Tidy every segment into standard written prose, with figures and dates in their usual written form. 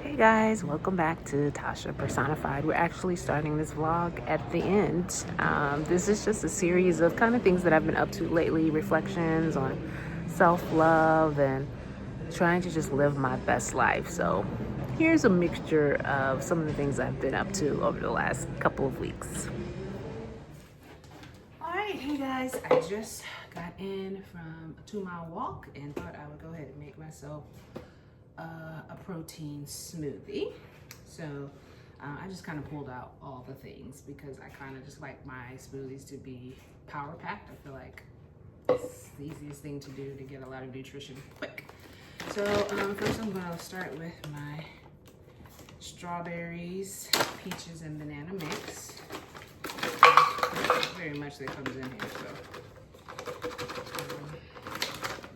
Hey guys, welcome back to Tasha Personified. We're actually starting this vlog at the end. This is just a series of kind of things that I've been up to lately, reflections on self-love and trying to just live my best life. So here's a mixture of some of the things I've been up to over the last couple of weeks. All right, hey guys, I just got in from a 2-mile walk and thought I would go ahead and make myself a protein smoothie. So I just kind of pulled out all the things because I kind of just like my smoothies to be power packed. I feel like it's the easiest thing to do to get a lot of nutrition quick. So first I'm going to start with my strawberries, peaches, and banana mix. Very much that comes in here, so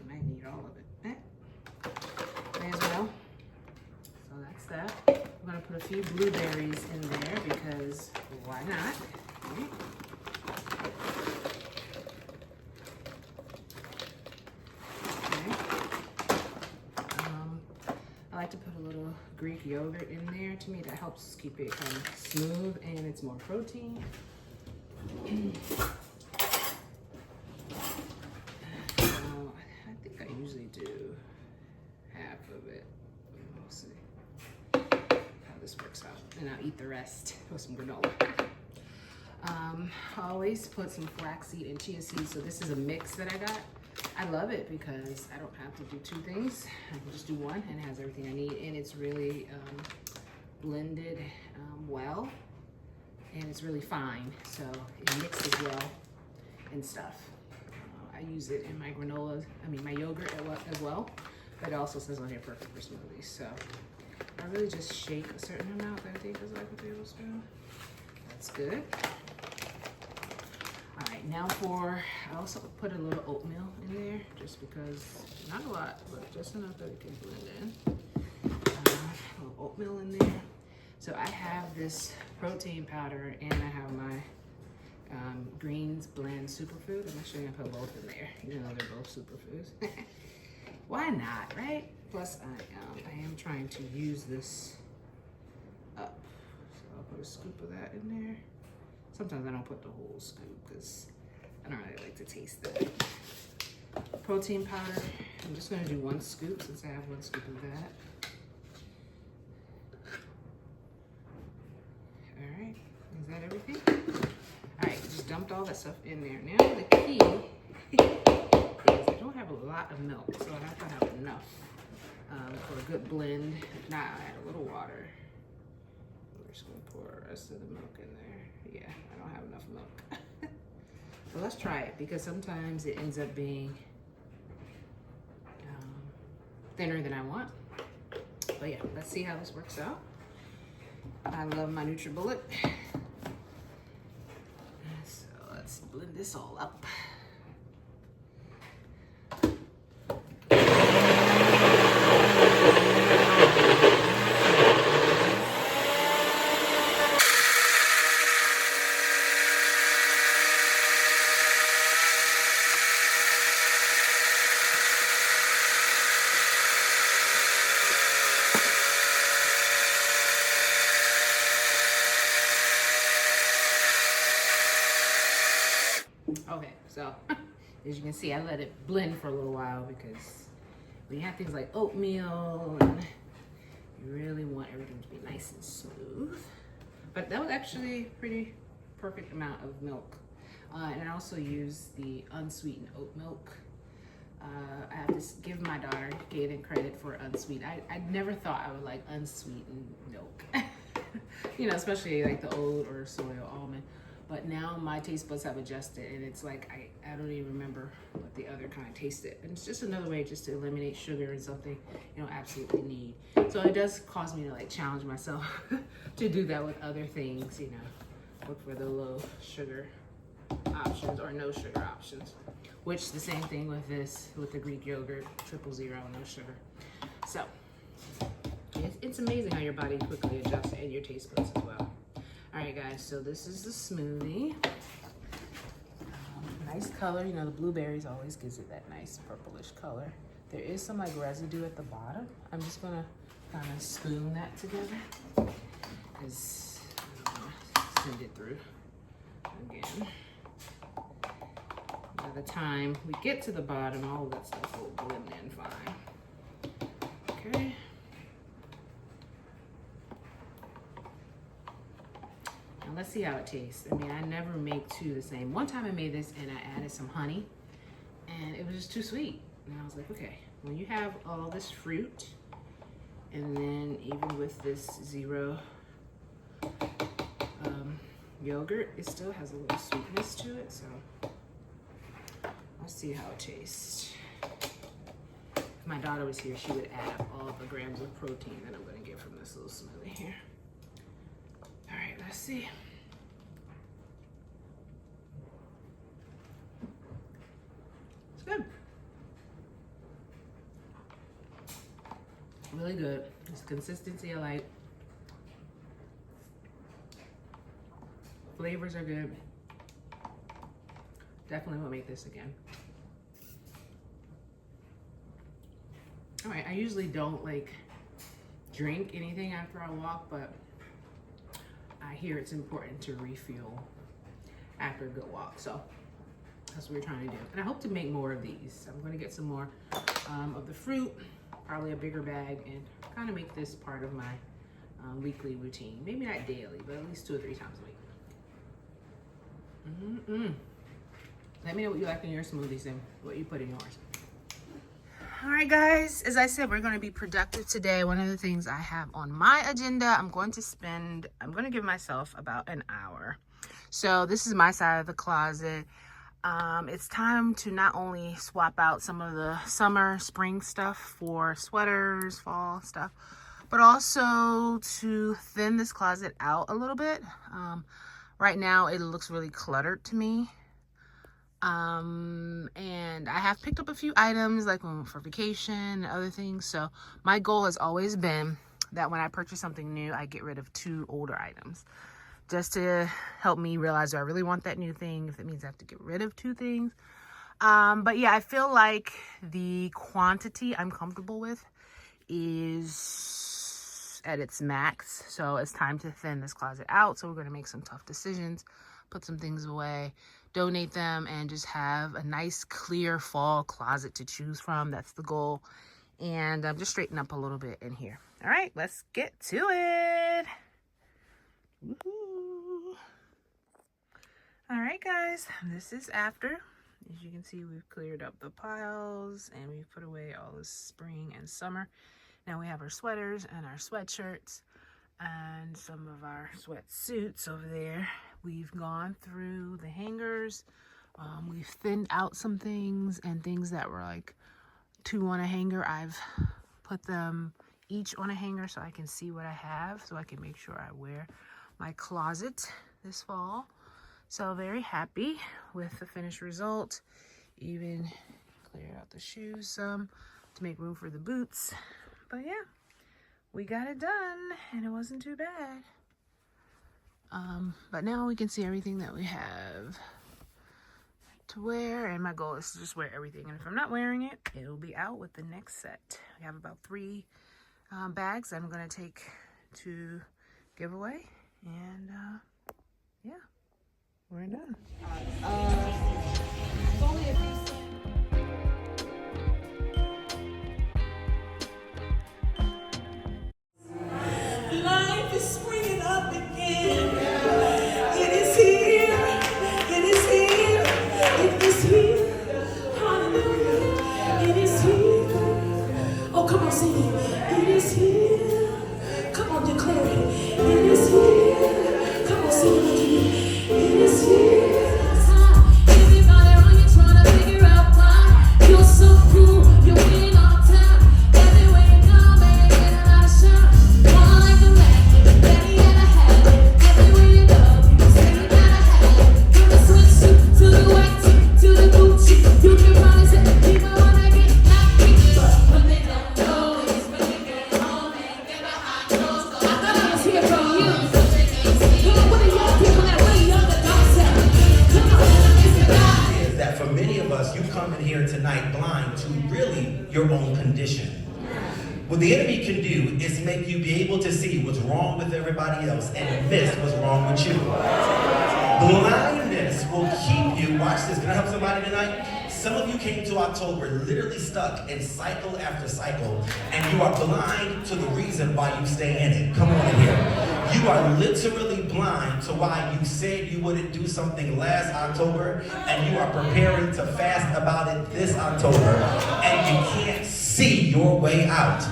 I might need all of it. May as well. So that's that. I'm gonna put a few blueberries in there because why not? Okay. I like to put a little Greek yogurt in there. To me, that helps keep it kind of smooth and it's more protein. I think I usually do half of it. We'll see how this works out. And I'll eat the rest with some granola. I always put some flaxseed and chia seeds. So this is a mix that I got. I love it because I don't have to do two things. I can just do one and it has everything I need. And it's really blended well. And it's really fine. So it mixes well and stuff. I use it in my granola, my yogurt as well. But it also says on here perfect for smoothies. So I really just shake a certain amount. I think is like a tablespoon. That's good. All right, now I also put a little oatmeal in there just because, not a lot, but just enough that it can blend in. A little oatmeal in there. So I have this protein powder and I have my Greens Blend Superfood. I'm actually gonna put both in there, even though they're both superfoods. Why not, right? Plus, I am trying to use this up. So I'll put a scoop of that in there. Sometimes I don't put the whole scoop because I don't really like to taste the protein powder. I'm just gonna do 1 scoop since I have 1 scoop of that. All right, is that everything? All right, just dumped all that stuff in there. Now the key is I don't have a lot of milk, so I have to have enough for a good blend. Now I add a little water. We're just gonna pour the rest of the milk in there. Yeah, I don't have enough milk. So let's try it because sometimes it ends up being thinner than I want. But yeah, let's see how this works out. I love my NutriBullet. So let's blend this all up. Okay, so as you can see, I let it blend for a little while because when you have things like oatmeal, and you really want everything to be nice and smooth. But that was actually a pretty perfect amount of milk. And I also use the unsweetened oat milk. I have to give my daughter Gaden credit for unsweetened. I never thought I would like unsweetened milk. You know, especially like the oat or soy or almond. But now my taste buds have adjusted and it's like, I don't even remember what the other kind tasted. And it's just another way just to eliminate sugar and something you don't absolutely need. So it does cause me to like challenge myself to do that with other things, you know, look for the low sugar options or no sugar options. Which the same thing with this, with the Greek yogurt, 000, no sugar. So it's amazing how your body quickly adjusts and your taste buds as well. All right, guys, so this is the smoothie. Nice color, you know, the blueberries always gives it that nice purplish color. There is some like residue at the bottom. I'm just gonna kind of spoon that together. Is send it through again. By the time we get to the bottom, all of that stuff will blend in fine. Okay. Now let's see how it tastes. I mean, I never make two the same. One time I made this and I added some honey and it was just too sweet. And I was like, okay, when you have all this fruit and then even with this zero yogurt, it still has a little sweetness to it, so let's see how it tastes. If my daughter was here, she would add up all the grams of protein that I'm gonna get from this little smoothie here. All right, let's see. It's good. Really good. It's the consistency I like. Flavors are good. Definitely will make this again. All right, I usually don't like drink anything after I walk, but I hear it's important to refuel after a good walk. So that's what we're trying to do. And I hope to make more of these. I'm gonna get some more of the fruit, probably a bigger bag, and kind of make this part of my weekly routine. Maybe not daily, but at least 2 or 3 times a week. Let me know what you like in your smoothies and what you put in yours. All right, guys, as I said, we're going to be productive today. One of the things I have on my agenda, I'm going to give myself about an hour. So this is my side of the closet. It's time to not only swap out some of the summer, spring stuff for sweaters, fall stuff, but also to thin this closet out a little bit. Right now, it looks really cluttered to me. And I have picked up a few items like for vacation and other things. So my goal has always been that when I purchase something new, I get rid of 2 older items. Just to help me realize, do I really want that new thing? If it means I have to get rid of 2 things. But yeah, I feel like the quantity I'm comfortable with is at its max. So it's time to thin this closet out. So we're going to make some tough decisions, put some things away, donate them, and just have a nice clear fall closet to choose from. That's the goal. And just straighten up a little bit in here. All right, let's get to it. Woohoo. All right, guys, this is after. As you can see, we've cleared up the piles and we've put away all the spring and summer. Now we have our sweaters and our sweatshirts and some of our sweatsuits over there. We've gone through the hangers. We've thinned out some things, and things that were like 2 on a hanger, I've put them each on a hanger so I can see what I have, so I can make sure I wear my closet this fall. So very happy with the finished result. Even cleared out the shoes some to make room for the boots. But yeah, we got it done and it wasn't too bad. But now we can see everything that we have to wear, and my goal is to just wear everything. And if I'm not wearing it, it'll be out with the next set. We have about 3 bags I'm gonna take to give away, and yeah, we're done. It's only a few. Life is springing up again. It is here. It is here. It is here. Hallelujah. It is here. Oh, come on, sing it. It is here. Come on, declare it. It is here. Come on, sing it with me. It is here. Everybody around you trying to figure out why you're so cool. You're winning all the time. Everywhere you go, baby, get a lot of shine. Tonight blind to really your own condition. What the enemy can do is make you be able to see what's wrong with everybody else and miss what's wrong with you. Blindness will keep you, watch this, can I help somebody tonight? Some of you came to October literally stuck in cycle after cycle, and you are blind to the reason why you stay in it. Come on in here. You are literally blind to why you said you wouldn't do something last October, and you are preparing to fast about it this October, and you can't see your way out.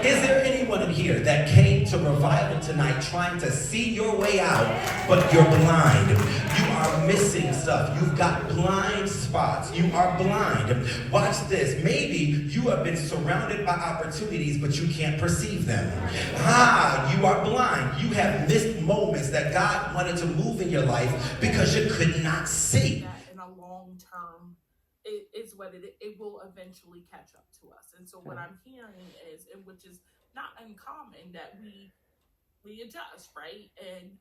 Is there anyone in here that came to revival tonight trying to see your way out, but you're blind? You are missing stuff. You've got blind spots. You are blind. Watch this. Maybe you have been surrounded by opportunities, but you can't perceive them. You are blind. You have missed moments that God wanted to move in your life because you could not see. In a long term, is what it will eventually catch up to us. And so what I'm hearing is, and which is not uncommon, that we adjust, right? And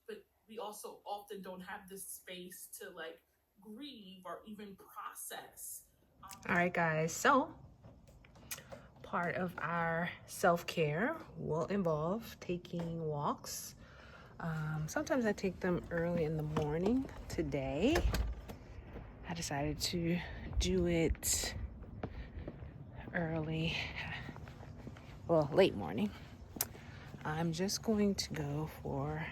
but we also often don't have this space to like grieve or even process. All right, guys, so part of our self-care will involve taking walks. Sometimes I take them early in the morning. Today I decided to do it early, well, late morning. I'm just going to go for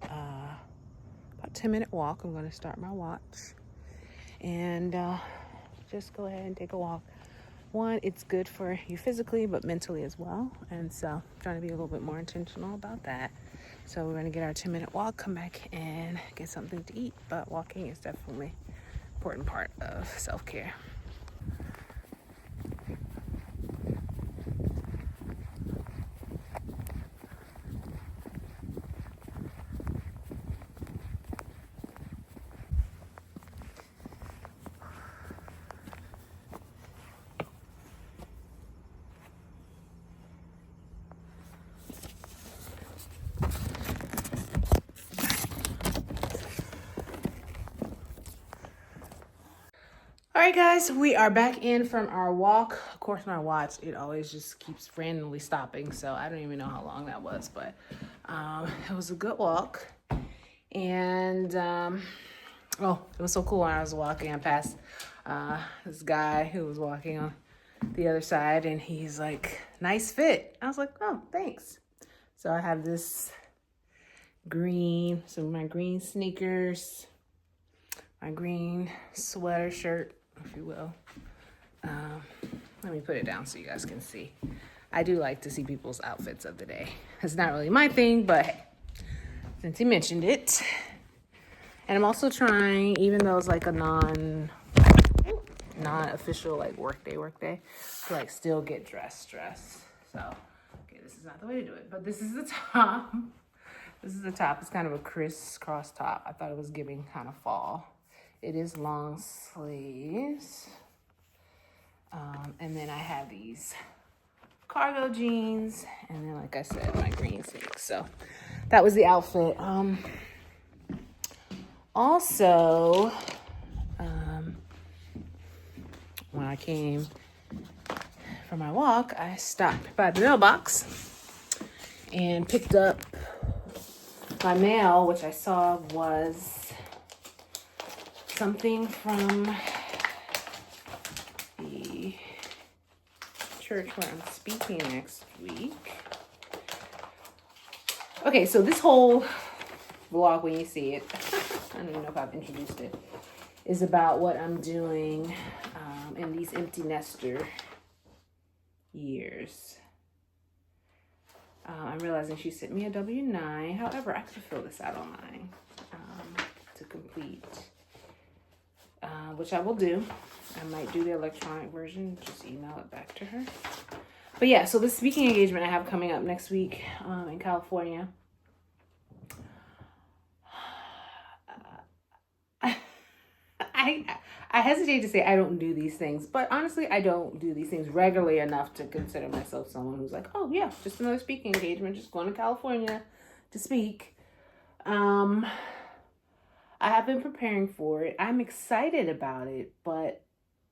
about 10-minute walk. I'm going to start my watch and just go ahead and take a walk. One, it's good for you physically, but mentally as well. And so I'm trying to be a little bit more intentional about that. So we're going to get our 10-minute walk, come back and get something to eat. But walking is definitely an important part of self-care. All right, guys, we are back in from our walk. Of course, my watch, it always just keeps randomly stopping, so I don't even know how long that was, but it was a good walk. And it was so cool when I was walking. I passed this guy who was walking on the other side, and he's like, "Nice fit." I was like, "Oh, thanks." So I have this some of my green sneakers, my green sweater shirt, if you will. Let me put it down so you guys can see. I do like to see people's outfits of the day. It's not really my thing, but since he mentioned it. And I'm also trying, even though it's like a non-official like workday, to like still get dressed. So, okay, this is not the way to do it, but this is the top. This is the top. It's kind of a crisscross top. I thought it was giving kind of fall. It is long sleeves. And then I have these cargo jeans. And then, like I said, my green sneaks. So that was the outfit. Also, when I came from my walk, I stopped by the mailbox and picked up my mail, which I saw was something from the church where I'm speaking next week. Okay, so this whole vlog, when you see it, I don't even know if I've introduced it, is about what I'm doing in these empty nester years. I'm realizing she sent me a W-9. However, I could fill this out online to complete, which I will do. I might do the electronic version, just email it back to her. But yeah, so the speaking engagement I have coming up next week in California. I hesitate to say I don't do these things, but honestly, I don't do these things regularly enough to consider myself someone who's like, oh yeah, just another speaking engagement, just going to California to speak. I have been preparing for it. I'm excited about it, but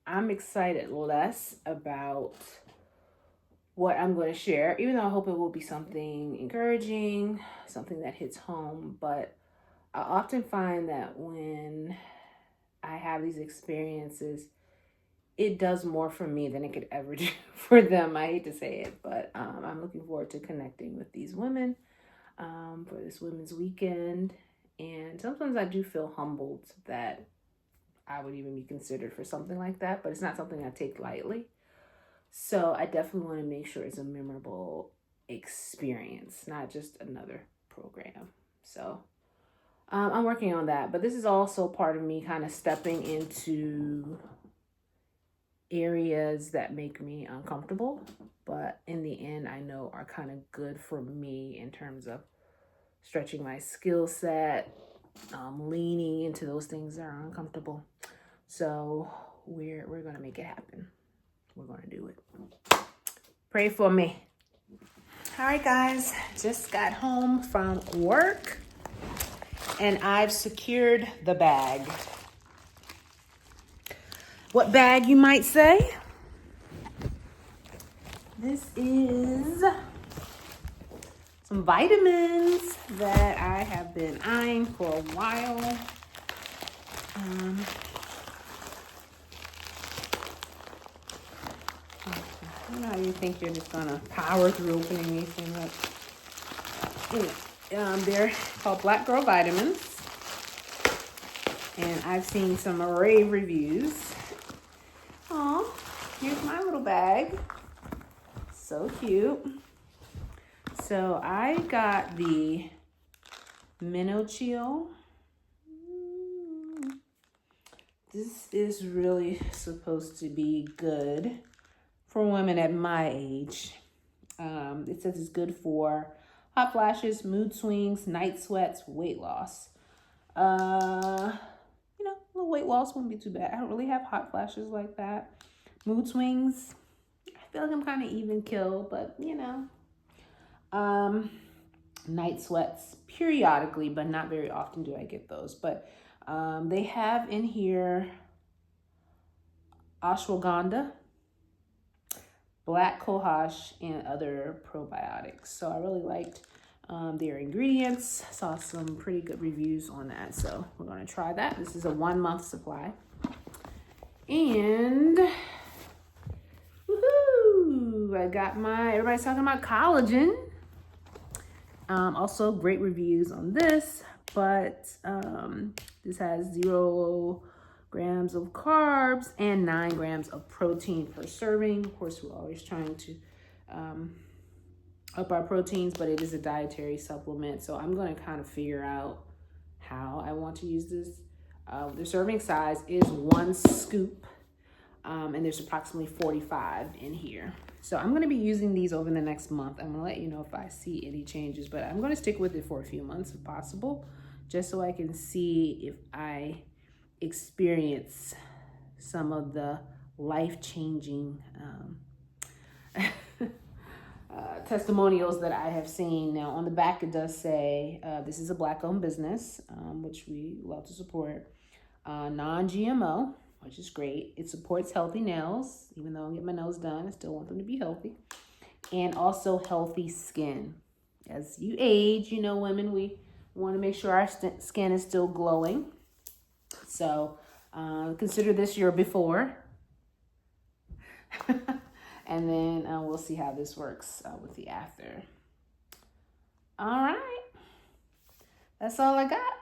I'm excited less about what I'm going to share, even though I hope it will be something encouraging, something that hits home. But I often find that when I have these experiences, it does more for me than it could ever do for them. I hate to say it, but I'm looking forward to connecting with these women for this Women's Weekend. And sometimes I do feel humbled that I would even be considered for something like that, but it's not something I take lightly. So I definitely want to make sure it's a memorable experience, not just another program. So I'm working on that, but this is also part of me kind of stepping into areas that make me uncomfortable, but in the end I know are kind of good for me in terms of stretching my skill set, leaning into those things that are uncomfortable. So we're gonna make it happen. We're gonna do it. Pray for me. All right, guys, just got home from work and I've secured the bag. What bag, you might say? This is some vitamins that I have been eyeing for a while. I don't know how you think you're just gonna power through opening these things up. Anyway, they're called Black Girl Vitamins. And I've seen some rave reviews. Aw, here's my little bag. So cute. So I got the Minnow Chill. This is really supposed to be good for women at my age. It says it's good for hot flashes, mood swings, night sweats, weight loss. A little weight loss wouldn't be too bad. I don't really have hot flashes like that. Mood swings, I feel like I'm kind of even killed, but night sweats periodically, but not very often do I get those. But they have in here ashwagandha, black cohosh, and other probiotics. So I really liked their ingredients. Saw some pretty good reviews on that. So we're going to try that. This is a 1 month supply. And woohoo! I got everybody's talking about collagen. Also great reviews on this, but this has 0 grams of carbs and 9 grams of protein per serving. Of course, we're always trying to up our proteins, but it is a dietary supplement. So I'm going to kind of figure out how I want to use this. The serving size is 1 scoop, and there's approximately 45 in here. So I'm going to be using these over the next month. I'm going to let you know if I see any changes, but I'm going to stick with it for a few months if possible, just so I can see if I experience some of the life-changing testimonials that I have seen. Now on the back it does say this is a Black-owned business, which we love to support, non-GMO, which is great. It supports healthy nails. Even though I get my nails done, I still want them to be healthy. And also healthy skin. As you age, women, we want to make sure our skin is still glowing. So consider this your before. And then we'll see how this works with the after. All right. That's all I got.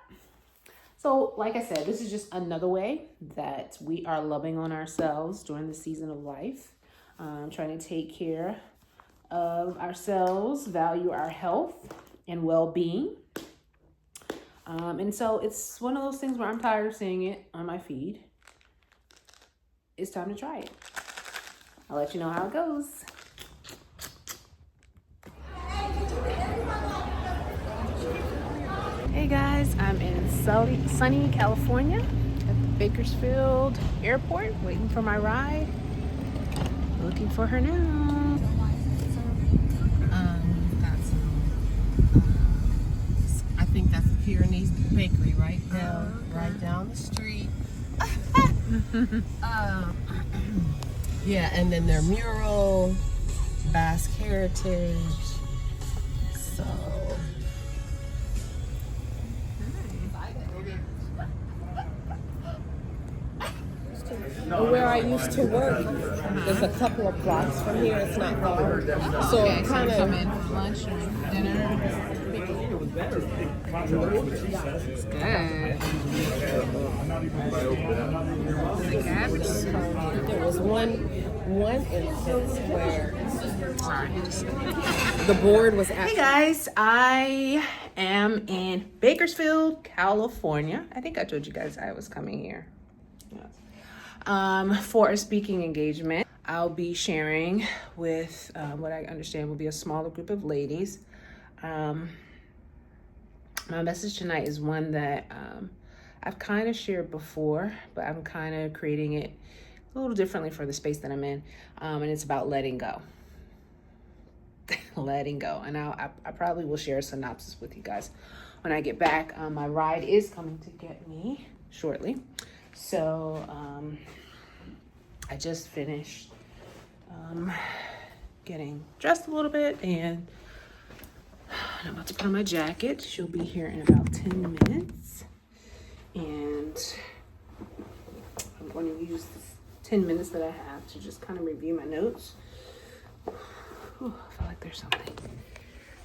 So, like I said, this is just another way that we are loving on ourselves during the season of life. Trying to take care of ourselves, value our health and well-being. And so it's one of those things where I'm tired of seeing it on my feed. It's time to try it. I'll let you know how it goes. Hey guys, I'm in sunny California at the Bakersfield Airport, waiting for my ride. Looking for her now. Got some, I think that's Pyrenees Bakery right down the street. Yeah, and then their mural, Basque heritage. So where I used to work, there's a couple of blocks from here. It's not far. So Okay, so kind you come of. in for lunch or dinner. It's good. The cabbage. There was one instance where Sorry. the board was Hey actually. guys, I am in Bakersfield, California. I think I told you guys I was coming here. For a speaking engagement. I'll be sharing with what I understand will be a smaller group of ladies. My message tonight is one that I've kind of shared before, but I'm kind of creating it a little differently for the space that I'm in. And it's about letting go. Letting go. And I probably will share a synopsis with you guys when I get back. My ride is coming to get me shortly. So I just finished getting dressed a little bit, and I'm about to put on my jacket. She'll be here in about 10 minutes. And I'm going to use this 10 minutes that I have to just kind of review my notes. Ooh, I feel like there's something.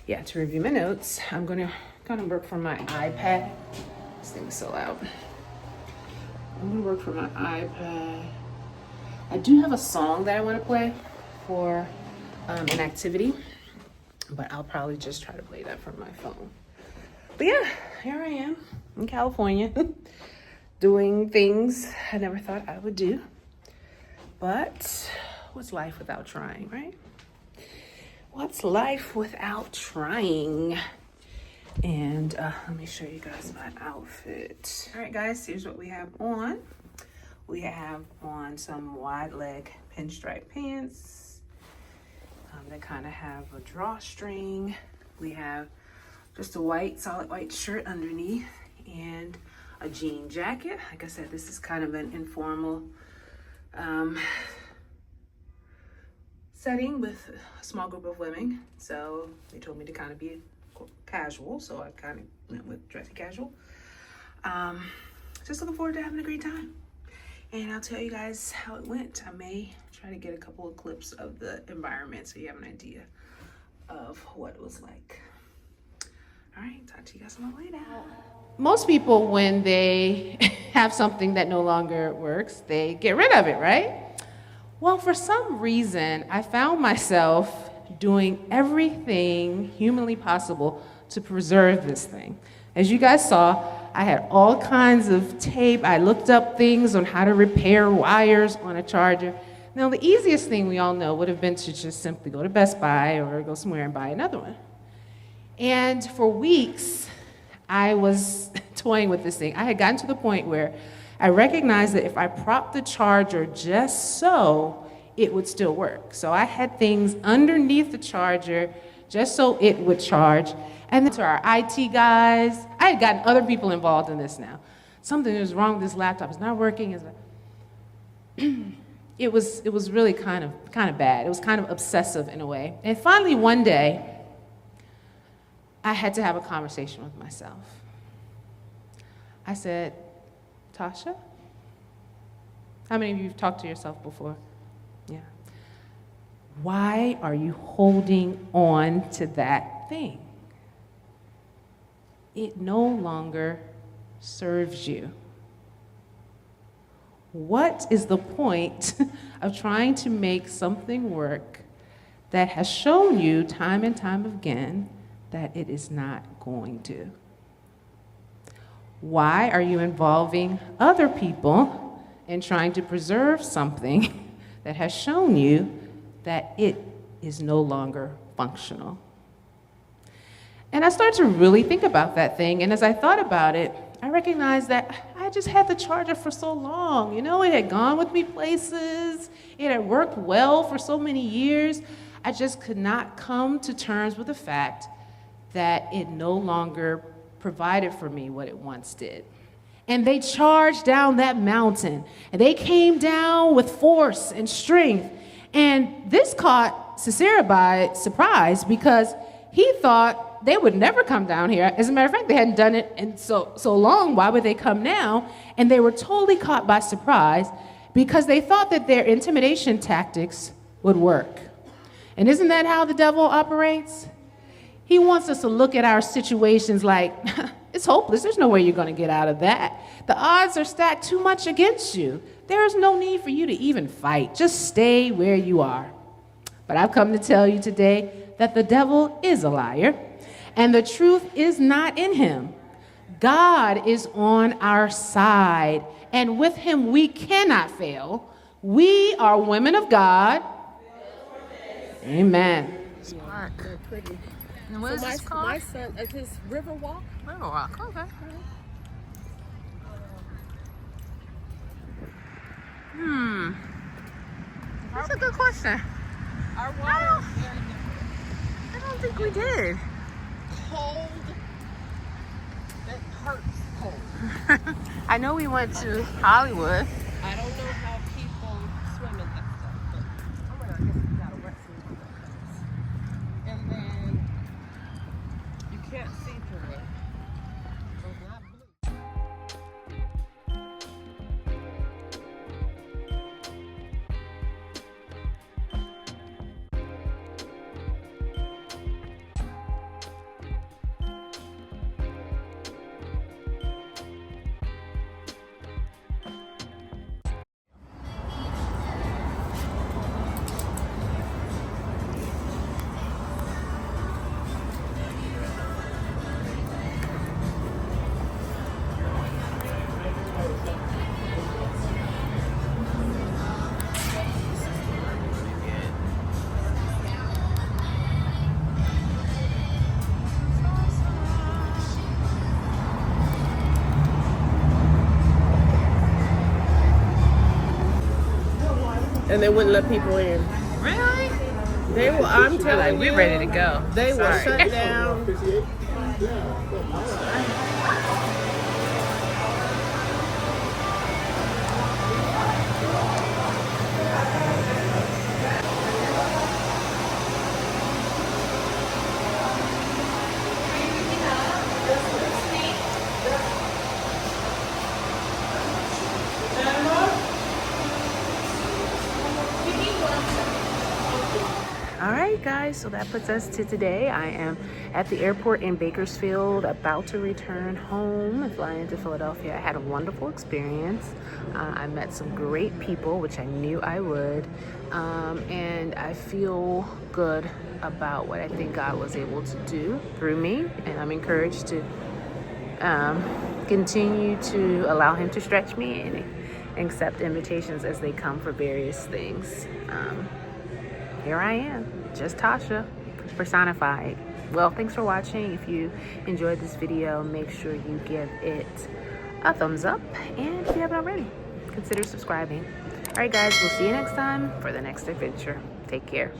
Yeah, to review my notes. I'm going to kind of work from my iPad. This thing's so loud. I'm going to work from my iPad. I do have a song that I want to play for an activity, but I'll probably just try to play that from my phone. But yeah, here I am in California doing things I never thought I would do. But what's life without trying, right? What's life without trying? And let me show you guys my outfit. All right, guys, here's what we have on. We have on some wide leg pinstripe pants that kind of have a drawstring. We have just a white, solid white shirt underneath and a jean jacket. Like I said, this is kind of an informal setting with a small group of women. So they told me to kind of be casual, so I kind of went with dressy casual. Just looking forward to having a great time. And I'll tell you guys how it went. I may try to get a couple of clips of the environment so you have an idea of what it was like. All right, talk to you guys on the way now. Most people, when they have something that no longer works, they get rid of it, right? Well, for some reason, I found myself doing everything humanly possible to preserve this thing. As you guys saw, I had all kinds of tape. I looked up things on how to repair wires on a charger. Now, the easiest thing we all know would have been to just simply go to Best Buy or go somewhere and buy another one. And for weeks, I was toying with this thing. I had gotten to the point where I recognized that if I propped the charger just so, it would still work. So I had things underneath the charger just so it would charge. And then to our IT guys, I had gotten other people involved in this now. Something is wrong with this laptop. It's not working. It was really kind of bad. It was kind of obsessive in a way. And finally one day, I had to have a conversation with myself. I said, Tasha, how many of you have talked to yourself before? Yeah. Why are you holding on to that thing? It no longer serves you. What is the point of trying to make something work that has shown you time and time again that it is not going to? Why are you involving other people in trying to preserve something that has shown you that it is no longer functional? And I started to really think about that thing, and as I thought about it, I recognized that I just had the charger for so long. You know, it had gone with me places, it had worked well for so many years. I just could not come to terms with the fact that it no longer provided for me what it once did. And they charged down that mountain, and they came down with force and strength. And this caught Sisera by surprise because he thought they would never come down here. As a matter of fact, they hadn't done it in so long. Why would they come now? And they were totally caught by surprise because they thought that their intimidation tactics would work. And isn't that how the devil operates? He wants us to look at our situations like, it's hopeless. There's no way you're going to get out of that. The odds are stacked too much against you. There is no need for you to even fight. Just stay where you are. But I've come to tell you today that the devil is a liar, and the truth is not in him. God is on our side, and with him we cannot fail. We are women of God. Amen. Park. They're pretty. And what is this called? My son, it's his Riverwalk. Riverwalk, okay. That's a good question. Our water is very different. I don't think we did. Cold. It hurts cold. I know we went to Hollywood. I don't know how people swim in that stuff, but oh my God, I guess we got a wetsuit. And then you can't see through it. So it's not blue. And they wouldn't let people in. Really? They were, I'm telling Like, you, we're ready to go. They were Sorry. shut down. All right, guys, so that puts us to today. I am at the airport in Bakersfield, about to return home and fly into Philadelphia. I had a wonderful experience. I met some great people, which I knew I would, and I feel good about what I think God was able to do through me, and I'm encouraged to continue to allow him to stretch me and accept invitations as they come for various things. Here I am, just Tasha, personified. Well, thanks for watching. If you enjoyed this video, make sure you give it a thumbs up. And if you haven't already, consider subscribing. All right, guys, we'll see you next time for the next adventure. Take care.